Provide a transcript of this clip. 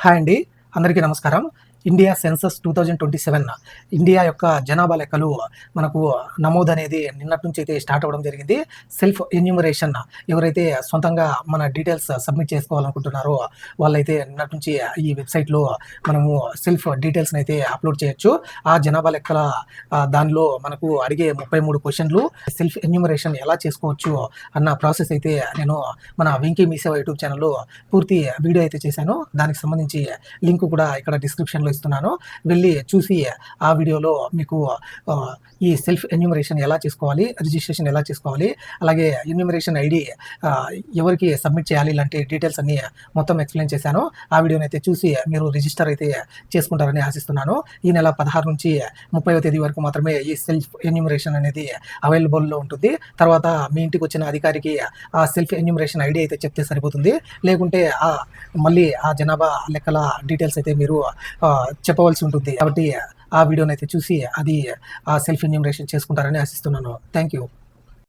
Hi అండి, అందరికీ నమస్కారం. ఇండియా సెన్సస్ 2027 ఇండియా యొక్క జనాభా లెక్కలు మనకు నమోదు అనేది నిన్నటి నుంచి అయితే స్టార్ట్ అవ్వడం జరిగింది. సెల్ఫ్ ఎన్యూమరేషన్ ఎవరైతే సొంతంగా మన డీటెయిల్స్ సబ్మిట్ చేసుకోవాలనుకుంటున్నారో వాళ్ళైతే నిన్నటి నుంచి ఈ వెబ్సైట్లో మనము సెల్ఫ్ డీటెయిల్స్ని అయితే అప్లోడ్ చేయొచ్చు. ఆ జనాభా లెక్కల దానిలో మనకు అడిగే 33 క్వశ్చన్లు సెల్ఫ్ ఎన్యూమరేషన్ ఎలా చేసుకోవచ్చు అన్న ప్రాసెస్ అయితే నేను మన వెంకీ మీసేవ యూట్యూబ్ ఛానల్లో పూర్తి వీడియో అయితే చేశాను. దానికి సంబంధించి లింక్ కూడా ఇక్కడ డిస్క్రిప్షన్లో ఇస్తున్నాను. వెళ్ళి చూసి ఆ వీడియోలో మీకు ఈ సెల్ఫ్ ఎన్యూమరేషన్ ఎలా చేసుకోవాలి, రిజిస్ట్రేషన్ ఎలా చేసుకోవాలి, అలాగే ఎన్యూమరేషన్ ఐడి ఎవరికి సబ్మిట్ చేయాలి, ఇలాంటి డీటెయిల్స్ అన్ని మొత్తం ఎక్స్ప్లెయిన్ చేశాను. ఆ వీడియోని అయితే చూసి మీరు రిజిస్టర్ అయితే చేసుకుంటారని ఆశిస్తున్నాను. ఈ నెల 16 నుంచి 30వ తేదీ వరకు మాత్రమే ఈ సెల్ఫ్ ఎన్యూమరేషన్ అనేది అవైలబుల్లో ఉంటుంది. తర్వాత మీ ఇంటికి వచ్చిన అధికారికి ఆ సెల్ఫ్ ఎన్యూమరేషన్ ఐడి అయితే చెప్తే సరిపోతుంది. లేకుంటే మళ్ళీ ఆ జనాభా లెక్కల డీటెయిల్స్ అయితే మీరు చెప్పవలసి ఉంటుంది. కాబట్టి ఆ వీడియోని అయితే చూసి అది సెల్ఫ్ ఎన్యూమరేషన్ చేసుకుంటారని ఆశిస్తున్నాను. Thank you.